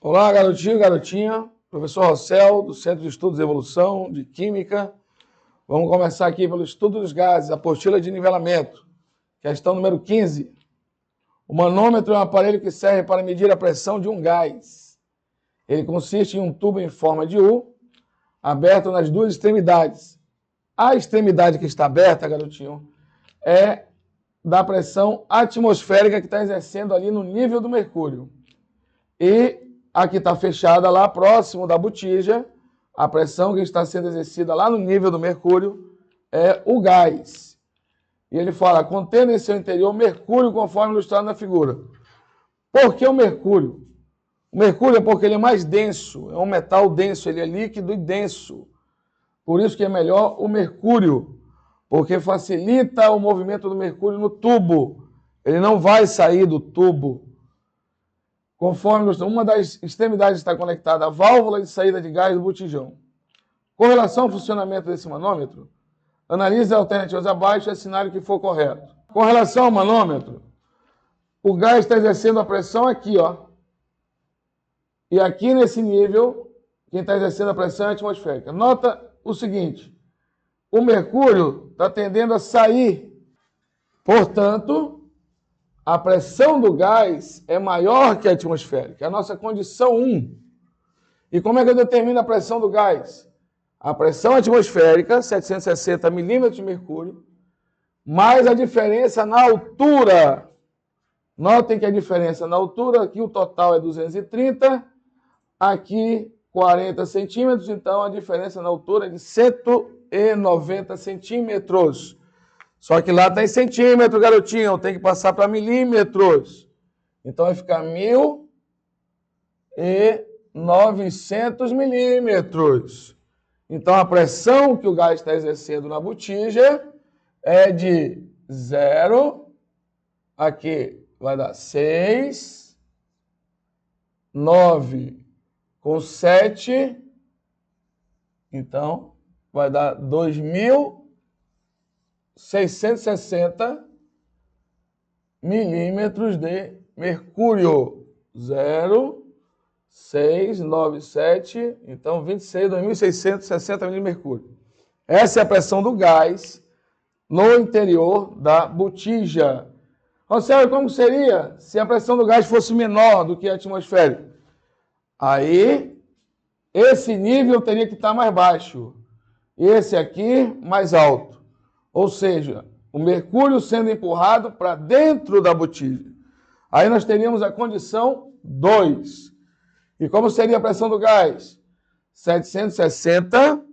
Olá, garotinho e garotinha. Professor Rossel, do Centro de Estudos e Evolução de Química. Vamos começar aqui pelo estudo dos gases, apostila de nivelamento. Questão número 15. O manômetro é um aparelho que serve para medir a pressão de um gás. Ele consiste em um tubo em forma de U, aberto nas duas extremidades. A extremidade que está aberta, garotinho, é da pressão atmosférica que está exercendo ali no nível do mercúrio. E a que está fechada lá próximo da botija, a pressão que está sendo exercida lá no nível do mercúrio é o gás. E ele fala, contendo em seu interior mercúrio, conforme ilustrado na figura. Por que o mercúrio? O mercúrio é porque ele é mais denso, é um metal denso, ele é líquido e denso. Por isso que é melhor o mercúrio, porque facilita o movimento do mercúrio no tubo. Ele não vai sair do tubo. Conforme uma das extremidades está conectada à válvula de saída de gás do botijão. Com relação ao funcionamento desse manômetro, analise as alternativas abaixo e assinale o que for correto. Com relação ao manômetro, o gás está exercendo a pressão aqui, ó. E aqui nesse nível, quem está exercendo a pressão é a atmosférica. Nota o seguinte, o mercúrio está tendendo a sair. Portanto, a pressão do gás é maior que a atmosférica, é a nossa condição 1. E como é que eu determino a pressão do gás? A pressão atmosférica, 760 milímetros de mercúrio, mais a diferença na altura. Notem que a diferença na altura, aqui o total é 230, aqui 40 centímetros, então a diferença na altura é de 190 centímetros. Só que lá está em centímetro, garotinho, tem que passar para milímetros. Então vai ficar 1.900 milímetros. Então a pressão que o gás está exercendo na botija é de 0, aqui vai dar 6, 9 com 7, então vai dar 2.660 milímetros de mercúrio. 0, 6, 9, 7, então 2.660 milímetros de mercúrio. Essa é a pressão do gás no interior da botija. Marcelo, como seria se a pressão do gás fosse menor do que a atmosférica? Aí, esse nível teria que estar mais baixo. Esse aqui, mais alto. Ou seja, o mercúrio sendo empurrado para dentro da botija. Aí nós teríamos a condição 2. E como seria a pressão do gás? 760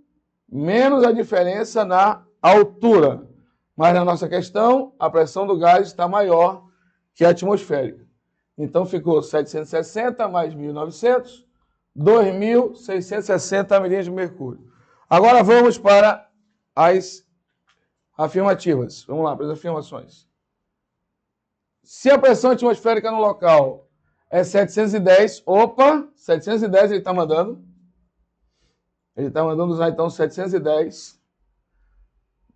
menos a diferença na altura. Mas na nossa questão, a pressão do gás está maior que a atmosférica. Então ficou 760 mais 1.900, 2.660 milímetros de mercúrio. Agora vamos para as afirmativas. Vamos lá para as afirmações. Se a pressão atmosférica no local é 710, 710 ele está mandando. Ele está mandando usar então 710.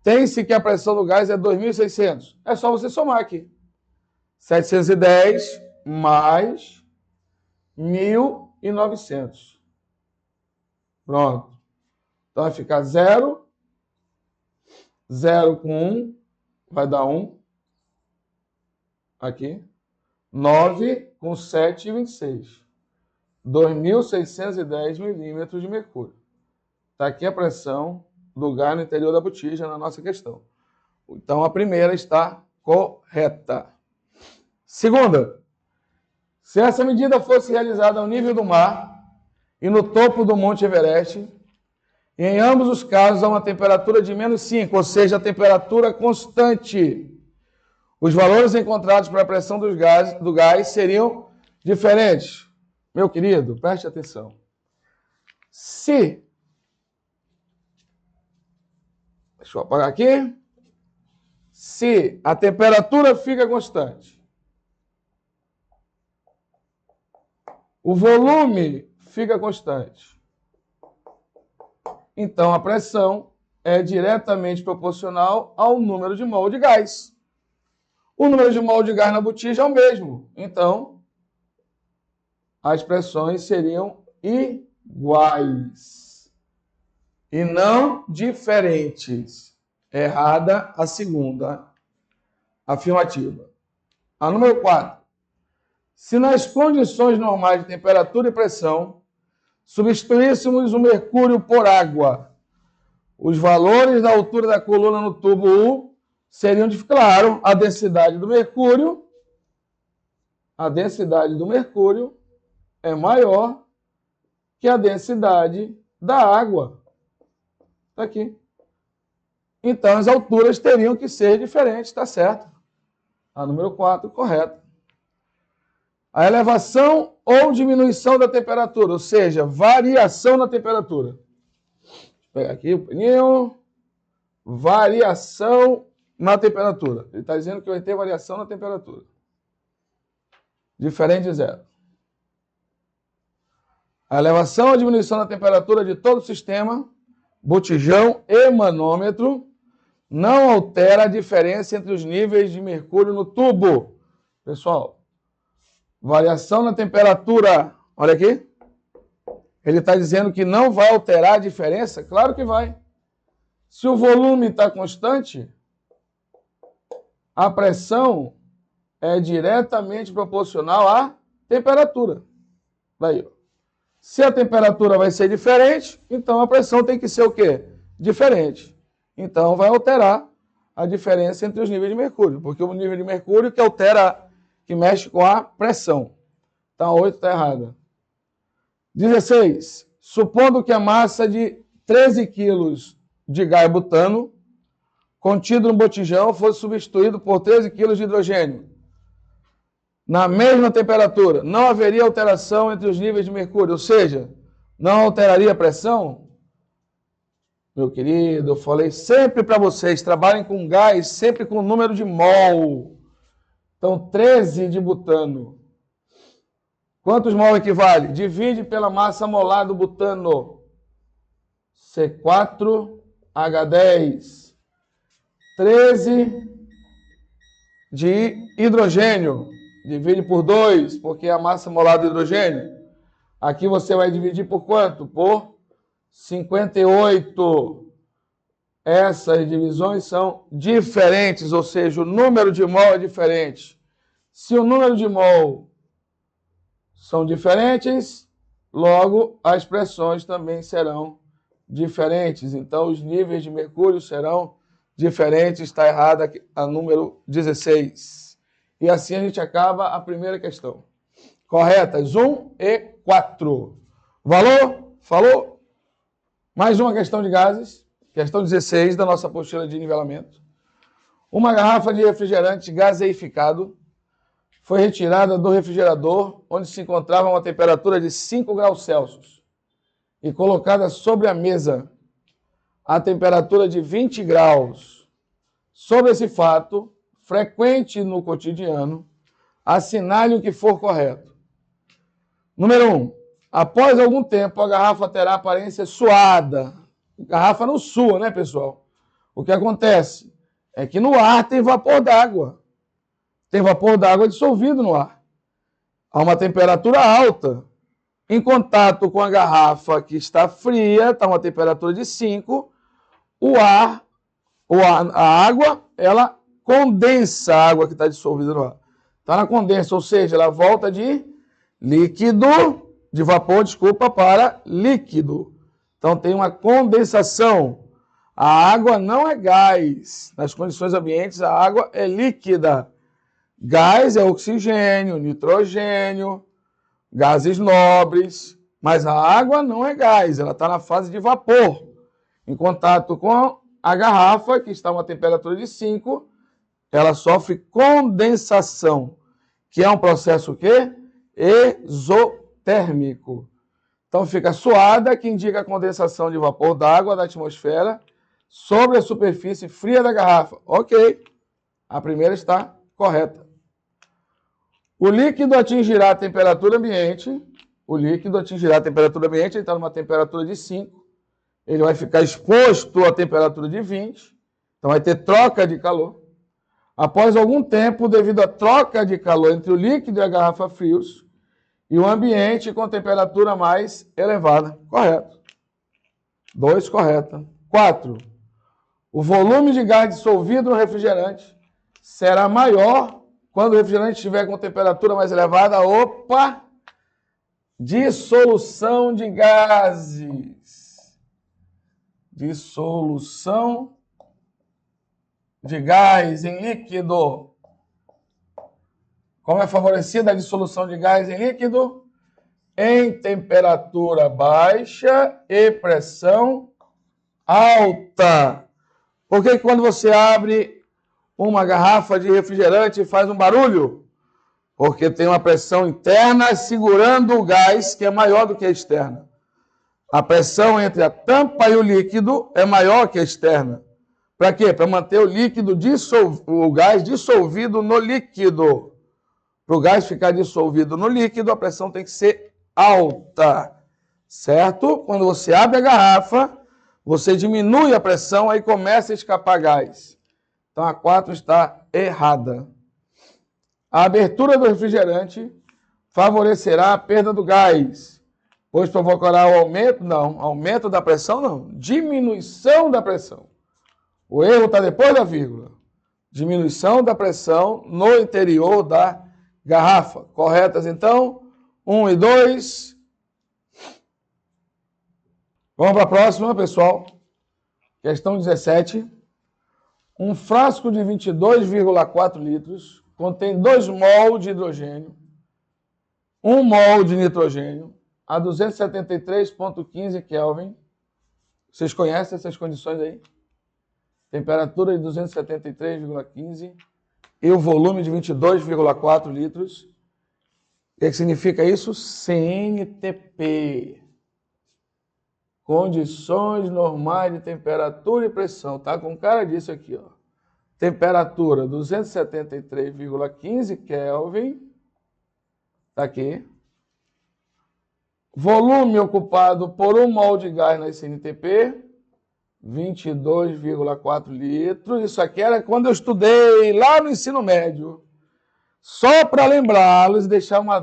Tem-se que a pressão do gás é 2.600. É só você somar aqui. 710 mais 1.900. Pronto. Então vai ficar 0. 0 com 1 vai dar 1. Aqui. 9 com 7, 26. 2.610 milímetros de mercúrio. Está aqui a pressão do gás no interior da botija na nossa questão. Então a primeira está correta. Segunda, se essa medida fosse realizada ao nível do mar e no topo do Monte Everest, e em ambos os casos há uma temperatura de -5, ou seja, a temperatura constante, os valores encontrados para a pressão do gás seriam diferentes. Meu querido, preste atenção. Deixa eu apagar aqui. Se a temperatura fica constante, o volume fica constante, então a pressão é diretamente proporcional ao número de mol de gás. O número de mol de gás na botija é o mesmo. Então, as pressões seriam iguais e não diferentes. Errada a segunda afirmativa. A número 4. Se nas condições normais de temperatura e pressão substituíssemos o mercúrio por água, os valores da altura da coluna no tubo U seriam, claro, a densidade do mercúrio é maior que a densidade da água. Está aqui. Então, as alturas teriam que ser diferentes, está certo? A número 4, correta. A elevação ou diminuição da temperatura, ou seja, variação na temperatura. Deixa eu pegar aqui o paninho. Variação na temperatura. Ele está dizendo que vai ter variação na temperatura. Diferente de zero. A elevação ou diminuição da temperatura de todo o sistema, botijão e manômetro, não altera a diferença entre os níveis de mercúrio no tubo. Pessoal, variação na temperatura, olha aqui. Ele está dizendo que não vai alterar a diferença? Claro que vai. Se o volume está constante, a pressão é diretamente proporcional à temperatura. Daí, ó. Se a temperatura vai ser diferente, então a pressão tem que ser o quê? Diferente. Então vai alterar a diferença entre os níveis de mercúrio, porque o nível de mercúrio que altera, que mexe com a pressão. Então a 8 está errada. 16. Supondo que a massa de 13 quilos de gás butano contido no botijão fosse substituído por 13 quilos de hidrogênio. Na mesma temperatura, não haveria alteração entre os níveis de mercúrio, ou seja, não alteraria a pressão? Meu querido, eu falei sempre para vocês, trabalhem com gás, sempre com o número de mol. Então, 13 de butano. Quantos mol equivale? Divide pela massa molar do butano. C4H10. 13 de hidrogênio. Divide por 2, porque é a massa molar do hidrogênio. Aqui você vai dividir por quanto? Por 58. Essas divisões são diferentes, ou seja, o número de mol é diferente. Se o número de mol são diferentes, logo as pressões também serão diferentes. Então, os níveis de mercúrio serão diferentes. Está errada aqui, a número 16. E assim a gente acaba a primeira questão. Corretas, 1 e 4. Valor? Falou? Mais uma questão de gases. Questão 16 da nossa apostila de nivelamento. Uma garrafa de refrigerante gaseificado foi retirada do refrigerador, onde se encontrava uma temperatura de 5 graus Celsius, e colocada sobre a mesa a temperatura de 20 graus. Sobre esse fato, frequente no cotidiano, assinale o que for correto. Número 1. Após algum tempo, a garrafa terá aparência suada. A garrafa não sua, né, pessoal? O que acontece é que no ar tem vapor d'água. Tem vapor d'água dissolvido no ar. A uma temperatura alta. Em contato com a garrafa que está fria, está uma temperatura de 5, a água, ela condensa a água que está dissolvida no ar. Está na condensa, ou seja, ela volta de vapor, para líquido. Então tem uma condensação. A água não é gás. Nas condições ambientes, a água é líquida. Gás é oxigênio, nitrogênio, gases nobres. Mas a água não é gás, ela está na fase de vapor. Em contato com a garrafa, que está a uma temperatura de 5, ela sofre condensação, que é um processo o quê? Exotérmico. Então fica suada, que indica a condensação de vapor d'água da atmosfera sobre a superfície fria da garrafa. Ok, a primeira está correta. O líquido atingirá a temperatura ambiente. Ele está numa temperatura de 5. Ele vai ficar exposto à temperatura de 20. Então vai ter troca de calor. Após algum tempo, devido à troca de calor entre o líquido e a garrafa frios, e o ambiente com temperatura mais elevada. Correto. 2, correta. 4. O volume de gás dissolvido no refrigerante será maior quando o refrigerante estiver com temperatura mais elevada. Opa! Dissolução de gases. Dissolução de gás em líquido. Como é favorecida a dissolução de gás em líquido? Em temperatura baixa e pressão alta. Por que quando você abre uma garrafa de refrigerante faz um barulho? Porque tem uma pressão interna segurando o gás que é maior do que a externa. A pressão entre a tampa e o líquido é maior que a externa. Para quê? Para manter o líquido o gás dissolvido no líquido. Para o gás ficar dissolvido no líquido, a pressão tem que ser alta. Certo? Quando você abre a garrafa, você diminui a pressão, aí começa a escapar gás. Então a 4 está errada. A abertura do refrigerante favorecerá a perda do gás, pois provocará o aumento, não, aumento da pressão não, diminuição da pressão. O erro está depois da vírgula. Diminuição da pressão no interior da garrafa. Corretas então? 1 e 2. Vamos para a próxima, pessoal. Questão 17. Um frasco de 22,4 litros contém 2 mol de hidrogênio, 1 mol de nitrogênio a 273,15 Kelvin. Vocês conhecem essas condições aí? Temperatura de 273,15 e o volume de 22,4 litros. O que significa isso? CNTP. Condições normais de temperatura e pressão. Tá com cara disso aqui, ó. Temperatura 273,15 Kelvin. Tá aqui. Volume ocupado por 1 mol de gás na CNTP, 22,4 litros. Isso aqui era quando eu estudei lá no ensino médio. Só para lembrá-los, deixar uma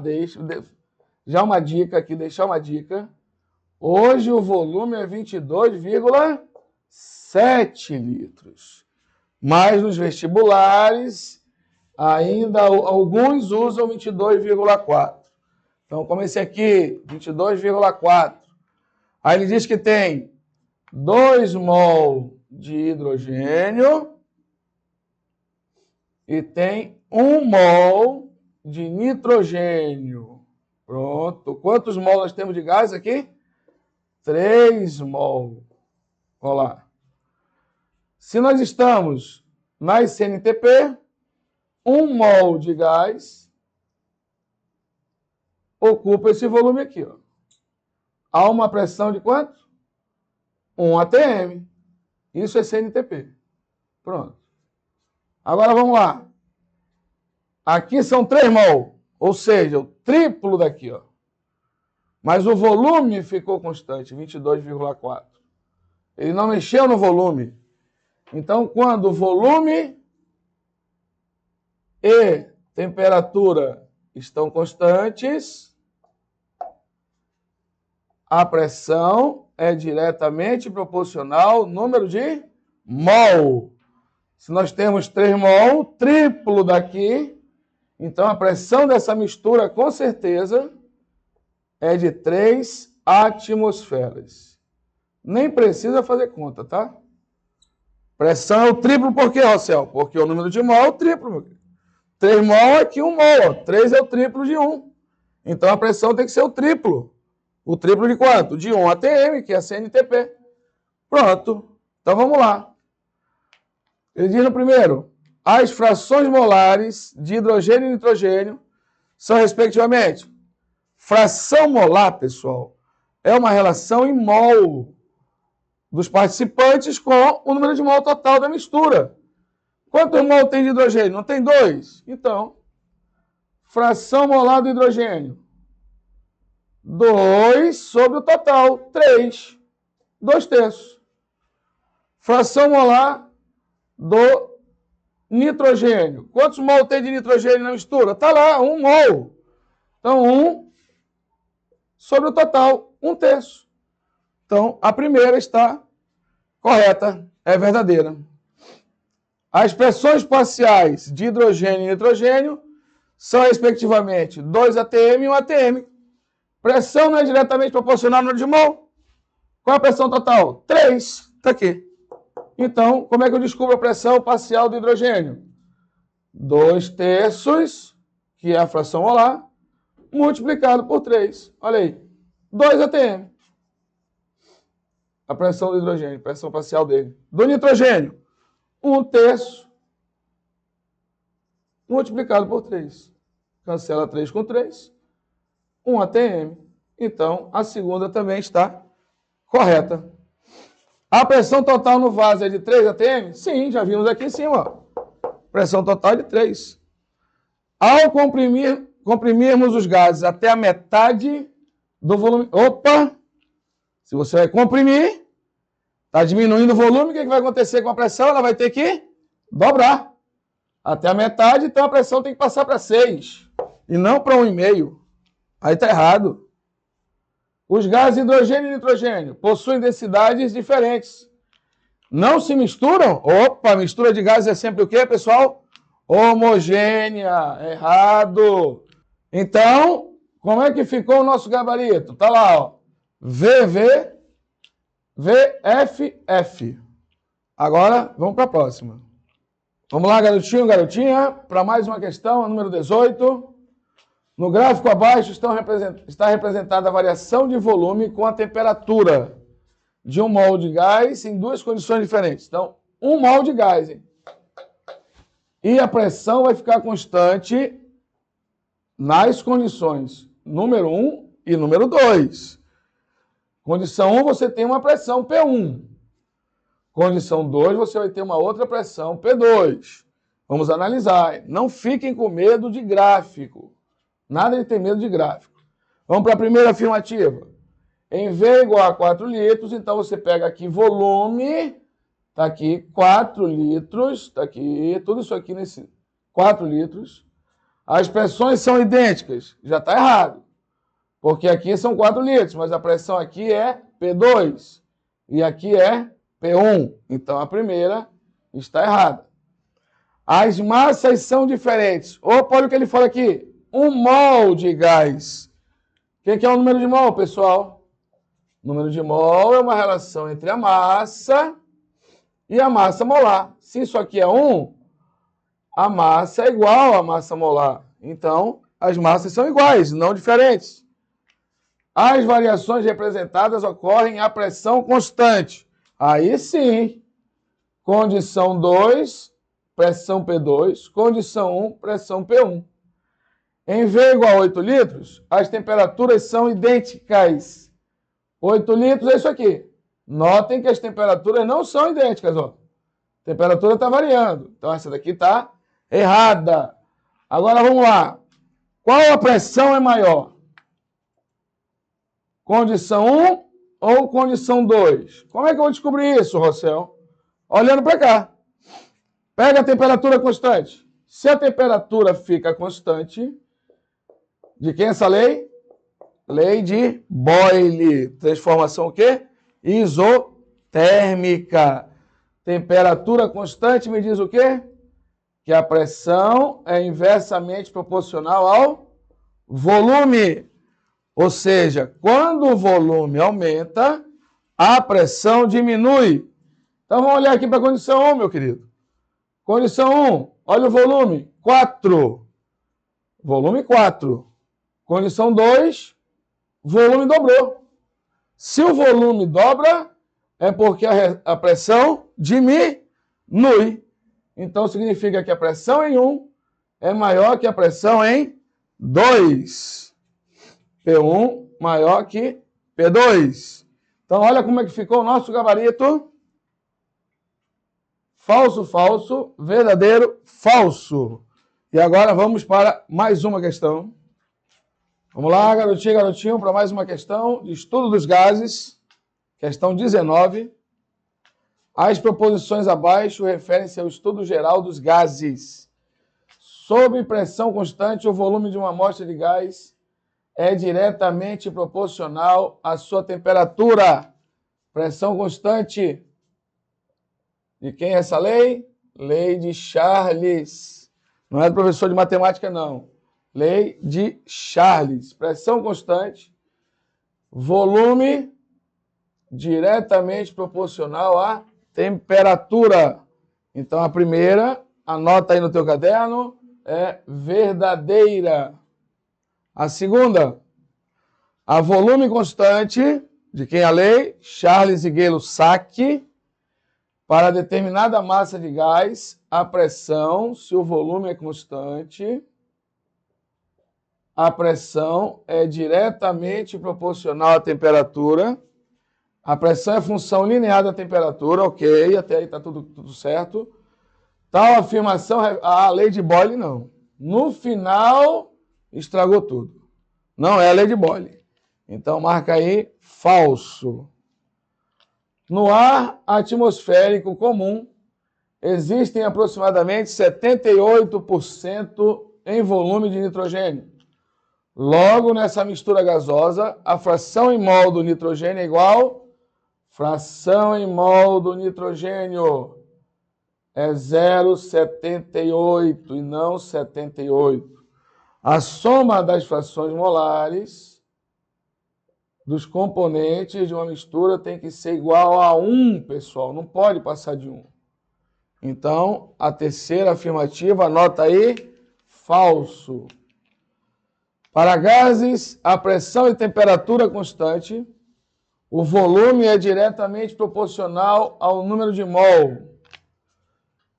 dica. Hoje o volume é 22,7 litros. Mas nos vestibulares, ainda alguns usam 22,4. Então, como esse aqui, 22,4. Aí ele diz que tem 2 mol de hidrogênio e tem 1 mol de nitrogênio. Pronto. Quantos mol nós temos de gás aqui? 3 mol. Olha lá. Se nós estamos na CNTP, 1 mol de gás ocupa esse volume aqui, ó. Há uma pressão de quanto? 1 atm. Isso é CNTP. Pronto. Agora vamos lá. Aqui são 3 mol, ou seja, o triplo daqui, ó. Mas o volume ficou constante, 22,4. Ele não mexeu no volume. Então, quando o volume e temperatura estão constantes, a pressão é diretamente proporcional ao número de mol. Se nós temos 3 mol, triplo daqui, então a pressão dessa mistura, com certeza, é de 3 atmosferas. Nem precisa fazer conta, tá? Pressão é o triplo por quê, Rossel? Porque o número de mol é o triplo. 3 mol é aqui 1 mol. 3 é o triplo de 1. Então a pressão tem que ser o triplo. O triplo de quanto? De 1 atm, que é a CNTP. Pronto. Então vamos lá. Ele diz no primeiro: as frações molares de hidrogênio e nitrogênio são, respectivamente, fração molar, pessoal, é uma relação em mol dos participantes com o número de mol total da mistura. Quantos mol tem de hidrogênio? Não tem 2? Então, fração molar do hidrogênio. 2 sobre o total, 3. 2/3. Fração molar do nitrogênio. Quantos mol tem de nitrogênio na mistura? Está lá, 1 mol. Então, 1 sobre o total, 1/3. Então, a primeira está correta, é verdadeira. As pressões parciais de hidrogênio e nitrogênio são, respectivamente, 2 atm e 1 atm. Pressão não é diretamente proporcional ao número de mol. Qual é a pressão total? 3. Está aqui. Então, como é que eu descubro a pressão parcial do hidrogênio? 2/3, que é a fração molar, multiplicado por 3. Olha aí. 2 atm. A pressão do hidrogênio, pressão parcial dele. Do nitrogênio, 1/3 multiplicado por 3. Cancela 3 com 3. 1 atm. Então, a segunda também está correta. A pressão total no vaso é de 3 atm? Sim, já vimos aqui em cima. Ó. Pressão total é de 3. Ao comprimirmos os gases até a metade do volume... Opa! Se você vai comprimir, está diminuindo o volume, o que vai acontecer com a pressão? Ela vai ter que dobrar. Até a metade, então a pressão tem que passar para 6. E não para 1,5. Aí está errado. Os gases hidrogênio e nitrogênio possuem densidades diferentes. Não se misturam? Opa, mistura de gases é sempre o quê, pessoal? Homogênea. Errado. Então, como é que ficou o nosso gabarito? Está lá, ó. VV, VFF. Agora, vamos para a próxima. Vamos lá, garotinho, garotinha, para mais uma questão, a número 18. No gráfico abaixo está representada a variação de volume com a temperatura de 1 mol de gás em duas condições diferentes. Então, 1 mol de gás, hein? E a pressão vai ficar constante nas condições número 1 e número 2. Condição 1, você tem uma pressão P1. Condição 2, você vai ter uma outra pressão P2. Vamos analisar. Não fiquem com medo de gráfico. Nada de ter medo de gráfico. Vamos para a primeira afirmativa. Em V igual a 4 litros, então você pega aqui volume, está aqui 4 litros, está aqui, tudo isso aqui nesse 4 litros. As pressões são idênticas. Já está errado. Porque aqui são 4 litros, mas a pressão aqui é P2 e aqui é P1. Então, a primeira está errada. As massas são diferentes. Opa, olha o que ele fala aqui. 1 mol de gás. O que é o número de mol, pessoal? O número de mol é uma relação entre a massa e a massa molar. Se isso aqui é 1, a massa é igual à massa molar. Então, as massas são iguais, não diferentes. As variações representadas ocorrem à pressão constante. Aí sim. Condição 2, pressão P2. Condição 1, pressão P1. Em V igual a 8 litros, as temperaturas são idênticas. 8 litros é isso aqui. Notem que as temperaturas não são idênticas. Ó. A temperatura está variando. Então, essa daqui está errada. Agora, vamos lá. Qual a pressão é maior? Condição 1 ou condição 2? Como é que eu vou descobrir isso, Rossel? Olhando para cá. Pega a temperatura constante. Se a temperatura fica constante, de quem é essa lei? Lei de Boyle. Transformação o quê? Isotérmica. Temperatura constante me diz o quê? Que a pressão é inversamente proporcional ao volume. Ou seja, quando o volume aumenta, a pressão diminui. Então, vamos olhar aqui para a condição 1, meu querido. Condição 1, olha o volume, 4. Volume 4. Condição 2, volume dobrou. Se o volume dobra, é porque a pressão diminui. Então, significa que a pressão em 1 é maior que a pressão em 2. P1 maior que P2. Então, olha como é que ficou o nosso gabarito. Falso, falso, verdadeiro, falso. E agora vamos para mais uma questão. Vamos lá, garotinha, garotinho, para mais uma questão de estudo dos gases. Questão 19. As proposições abaixo referem-se ao estudo geral dos gases. Sob pressão constante, o volume de uma amostra de gás é diretamente proporcional à sua temperatura. Pressão constante. De quem é essa lei? Lei de Charles. Não é do professor de matemática, não. Lei de Charles. Pressão constante. Volume diretamente proporcional à temperatura. Então, a primeira, anota aí no teu caderno, é verdadeira. A segunda, a volume constante, de quem é a lei? Charles e Gay-Lussac. Para determinada massa de gás, a pressão, se o volume é constante, a pressão é diretamente proporcional à temperatura. A pressão é função linear da temperatura, ok, até aí está tudo certo. Tal afirmação, a lei de Boyle não. No final, estragou tudo. Não é a lei de Boyle. Então, marca aí, falso. No ar atmosférico comum, existem aproximadamente 78% em volume de nitrogênio. Logo, nessa mistura gasosa, a fração em mol do nitrogênio é igual fração em mol do nitrogênio é 0,78 e não 78. A soma das frações molares dos componentes de uma mistura tem que ser igual a 1, pessoal. Não pode passar de 1. Então, a terceira afirmativa, anota aí, falso. Para gases, a pressão e temperatura constante, o volume é diretamente proporcional ao número de mol.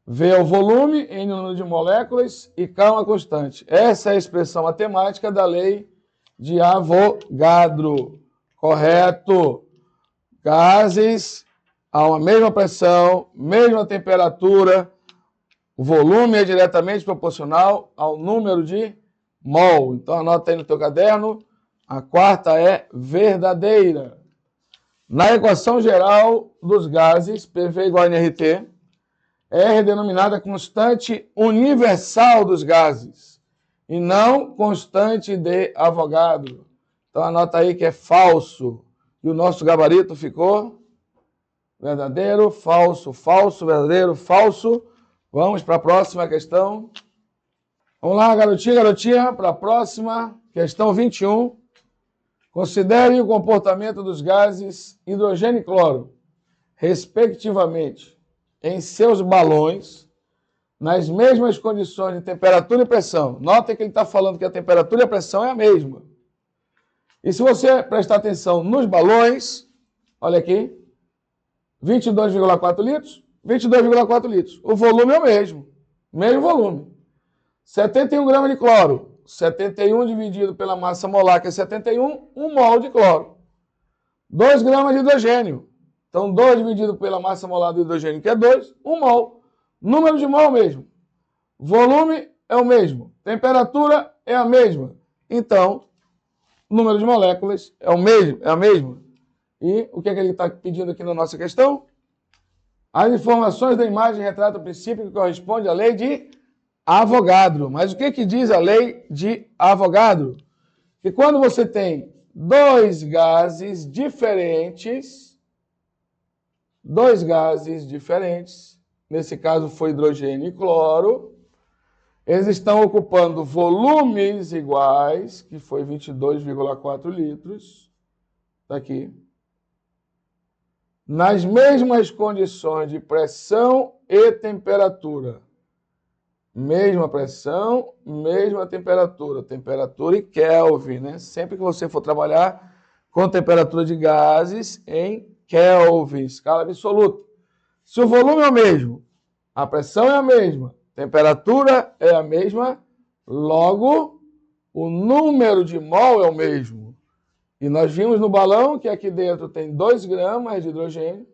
V é o volume, N é o número de moléculas e K é uma constante. Essa é a expressão matemática da lei de Avogadro. Correto. Gases a uma mesma pressão, mesma temperatura, o volume é diretamente proporcional ao número de mol. Então anota aí no teu caderno. A quarta é verdadeira. Na equação geral dos gases, PV igual a nRT, R é denominada constante universal dos gases e não constante de Avogadro. Então anota aí que é falso. E o nosso gabarito ficou verdadeiro, falso, falso, verdadeiro, falso. Vamos para a próxima questão. Vamos lá, garotinha, para a próxima. Questão 21. Considere o comportamento dos gases hidrogênio e cloro, respectivamente, em seus balões, nas mesmas condições de temperatura e pressão. Nota que ele está falando que a temperatura e a pressão é a mesma. E se você prestar atenção nos balões, olha aqui, 22,4 litros, 22,4 litros. O volume é o mesmo volume. 71 gramas de cloro, 71 dividido pela massa molar, que é 71, 1 mol de cloro. 2 gramas de hidrogênio. Então, 2 dividido pela massa molar do hidrogênio, que é 2, 1 mol. Número de mol é o mesmo. Volume é o mesmo. Temperatura é a mesma. Então, número de moléculas é o mesmo, é a mesma. E o que é que ele está pedindo aqui na nossa questão? As informações da imagem retratam o princípio que corresponde à lei de Avogadro. Mas o que que diz a lei de Avogadro? Que quando você tem dois gases diferentes, nesse caso foi hidrogênio e cloro, eles estão ocupando volumes iguais, que foi 22,4 litros, tá aqui, nas mesmas condições de pressão e temperatura. Mesma pressão, mesma temperatura. Temperatura e Kelvin, né? Sempre que você for trabalhar com temperatura de gases em Kelvin, escala absoluta. Se o volume é o mesmo, a pressão é a mesma, temperatura é a mesma, logo o número de mol é o mesmo. E nós vimos no balão que aqui dentro tem 2 gramas de hidrogênio.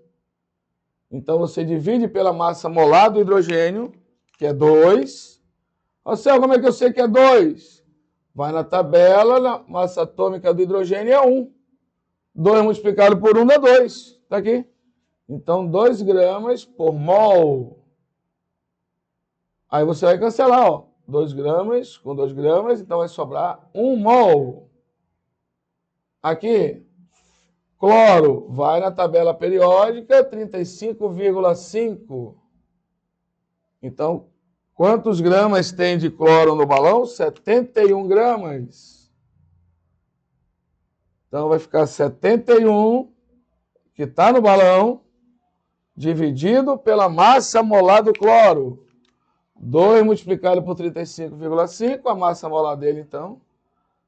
Então você divide pela massa molar do hidrogênio, que é 2. Ó céu, como é que eu sei que é 2? Vai na tabela, na massa atômica do hidrogênio é 1. 2 multiplicado por 1 dá 2. Está aqui. Então, 2 gramas por mol. Aí você vai cancelar, ó. 2 gramas com 2 gramas, então vai sobrar 1 mol. aqui, cloro vai na tabela periódica, 35,5. Então, quantos gramas tem de cloro no balão? 71 gramas. Então, vai ficar 71, que está no balão, dividido pela massa molar do cloro. 2 multiplicado por 35,5, a massa molar dele, então,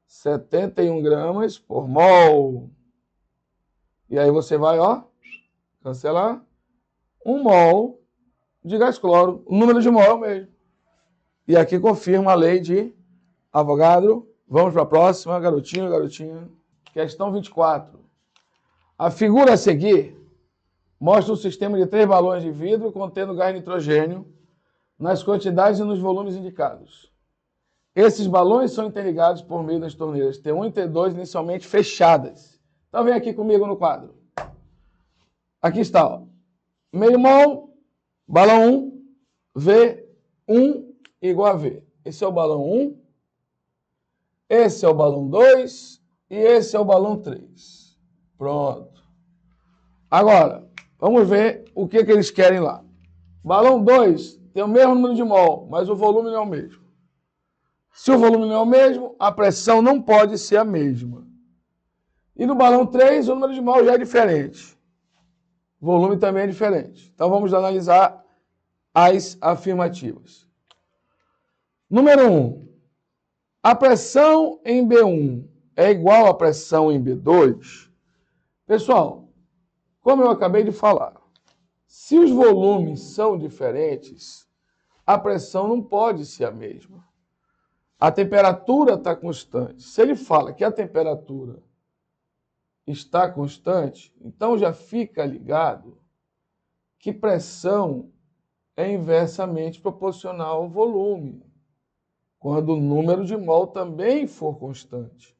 71 gramas por mol. E aí você vai, ó, cancelar. 1 mol de gás cloro. O número de mol é o mesmo. E aqui confirma a lei de Avogadro. Vamos para a próxima, garotinho, garotinha. Questão 24. A figura a seguir mostra um sistema de 3 balões de vidro contendo gás nitrogênio nas quantidades e nos volumes indicados. Esses balões são interligados por meio das torneiras T1 e T2 inicialmente fechadas. Então vem aqui comigo no quadro. Aqui está, ó. Meio mol, balão 1, V1 igual a V. Esse é o balão 1, esse é o balão 2 e esse é o balão 3. Pronto. Agora, vamos ver o que eles querem lá. Balão 2 tem o mesmo número de mol, mas o volume não é o mesmo. Se o volume não é o mesmo, a pressão não pode ser a mesma. E no balão 3, o número de mol já é diferente. O volume também é diferente. Então, vamos analisar as afirmativas. Número 1. A pressão em B1 é igual à pressão em B2? Pessoal, como eu acabei de falar, se os volumes são diferentes, a pressão não pode ser a mesma. A temperatura está constante. Se ele fala que a temperatura está constante, então já fica ligado que pressão é inversamente proporcional ao volume, quando o número de mol também for constante.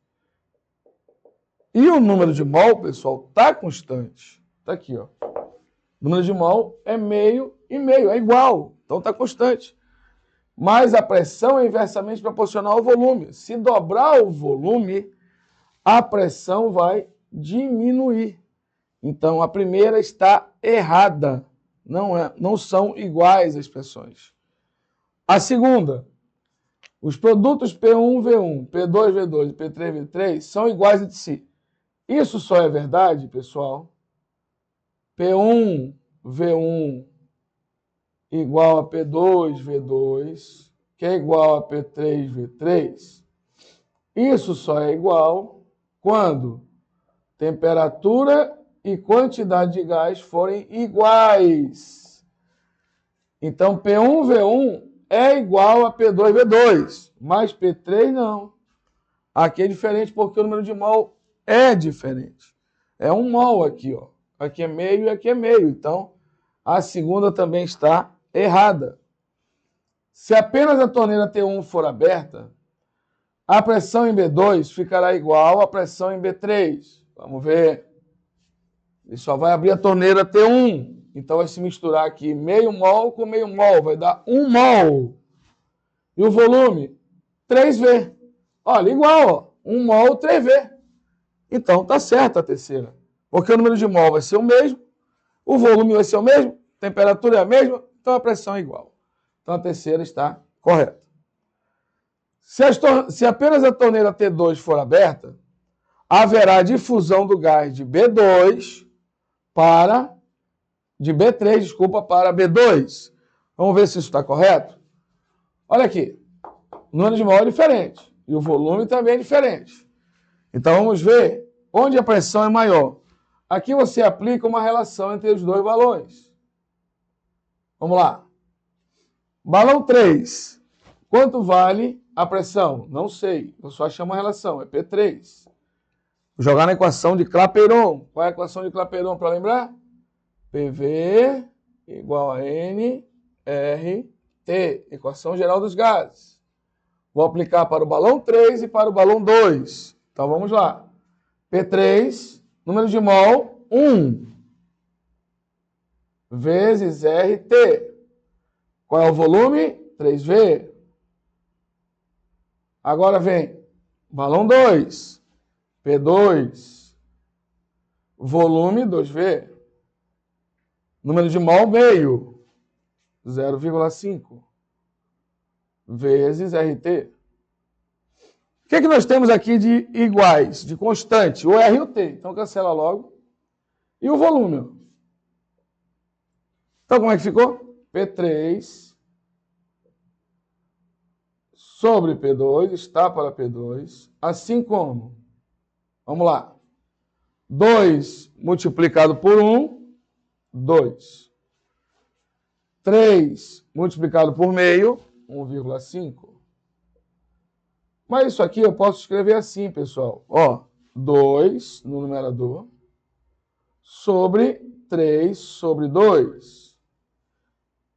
E o número de mol, pessoal, está constante. Está aqui, ó. O número de mol é meio e meio, é igual, então está constante. Mas a pressão é inversamente proporcional ao volume. Se dobrar o volume, a pressão vai diminuir. Então, a primeira está errada. Não são iguais as pressões. A segunda, os produtos P1, V1, P2, V2 e P3, V3 são iguais entre si. Isso só é verdade, pessoal. P1, V1 igual a P2, V2, que é igual a P3, V3. Isso só é igual quando temperatura e quantidade de gás forem iguais. Então, P1, V1 é igual a P2, V2, mas P3 não. Aqui é diferente porque o número de mol é diferente. É 1 mol aqui, ó. Aqui é meio e aqui é meio. Então, a segunda também está errada. Se apenas a torneira T1 for aberta, a pressão em B2 ficará igual à pressão em B3. Vamos ver. Ele só vai abrir a torneira T1. Então, vai se misturar aqui meio mol com meio mol. Vai dar 1 mol. E o volume? 3V. Olha, igual, ó. 1 mol, 3V. Então, tá certa a terceira. Porque o número de mol vai ser o mesmo, o volume vai ser o mesmo, a temperatura é a mesma, então a pressão é igual. Então a terceira está correta. Se apenas a torneira T2 for aberta, haverá difusão do gás de B3, para B2. Vamos ver se isso está correto? Olha aqui, o número de mol é diferente e o volume também é diferente. Então vamos ver onde a pressão é maior. Aqui você aplica uma relação entre os dois balões. Vamos lá. Balão 3. Quanto vale a pressão? Não sei. Eu só chamo a relação. É P3. Vou jogar na equação de Clapeyron. Qual é a equação de Clapeyron para lembrar? PV igual a NRT. Equação geral dos gases. Vou aplicar para o balão 3 e para o balão 2. Então vamos lá. P3... número de mol, 1 vezes RT. Qual é o volume? 3V. Agora vem balão 2. P2. Volume, 2V. Número de mol, meio. 0,5. Vezes RT. O que é que nós temos aqui de iguais, de constante? O R e o T. Então, cancela logo. E o volume? Então, como é que ficou? P3 sobre P2, está para P2, assim como, vamos lá, 2 multiplicado por 1, 2. 3 multiplicado por meio, 1,5. Mas isso aqui eu posso escrever assim, pessoal. Ó, 2 no numerador sobre 3 sobre 2.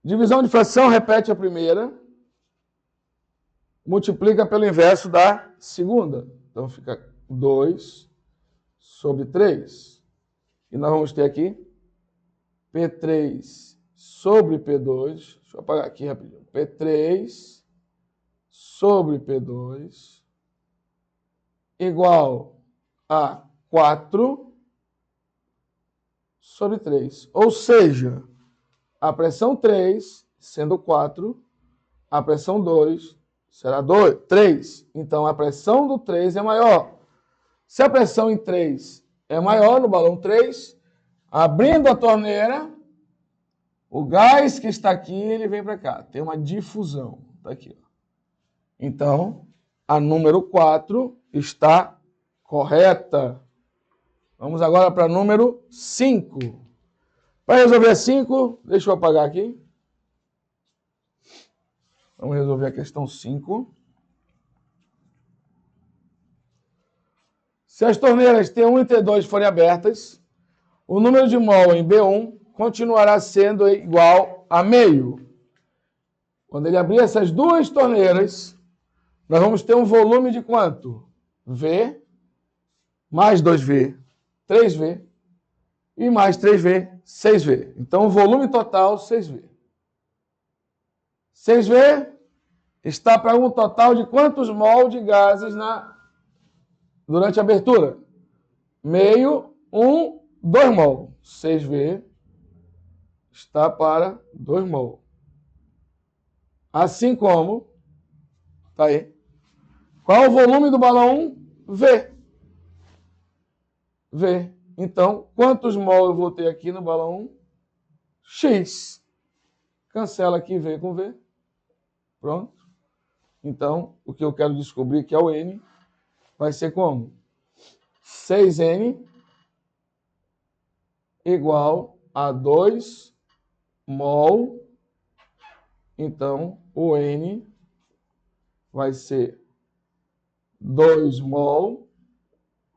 Divisão de fração, repete a primeira. Multiplica pelo inverso da segunda. Então fica 2 sobre 3. E nós vamos ter aqui P3 sobre P2. Deixa eu apagar aqui rapidinho. P3 sobre P2 igual a 4 sobre 3. Ou seja, a pressão 3, sendo 4, a pressão 2 será 3. Então, a pressão do 3 é maior. Se a pressão em 3 é maior no balão 3, abrindo a torneira, o gás que está aqui, ele vem para cá. Tem uma difusão. Está aqui. Ó. Então, a número 4 está correta. Vamos agora para número 5. Para resolver 5, deixa eu apagar aqui. Vamos resolver a questão 5. Se as torneiras T1 e T2 forem abertas, o número de mol em B1 continuará sendo igual a meio. Quando ele abrir essas duas torneiras, nós vamos ter um volume de quanto? V mais 2V, 3V, e mais 3V, 6V. Então, o volume total, 6V. 6V está para um total de quantos mol de gases durante a abertura? Meio, 2 mol. 6V está para 2 mol. Assim como, tá aí. Qual é o volume do balão 1? V. V. Então, quantos mol eu vou ter aqui no balão 1? X. Cancela aqui V com V. Pronto. Então, o que eu quero descobrir, que é o N, vai ser como? 6N igual a 2 mol. Então, o N vai ser 2 mol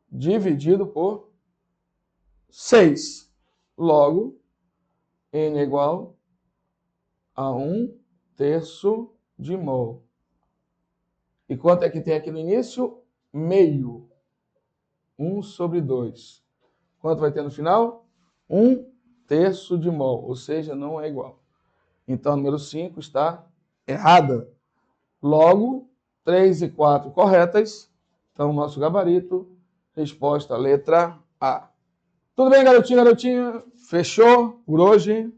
dividido por 6. Logo, N é igual a 1/3 de mol. E quanto é que tem aqui no início? Meio. 1 sobre 2. Quanto vai ter no final? 1/3 de mol, ou seja, não é igual. Então, a número 5 está errada. Logo, 3 e 4 corretas. Então, nosso gabarito, resposta letra A. Tudo bem, garotinho, garotinha? Fechou por hoje?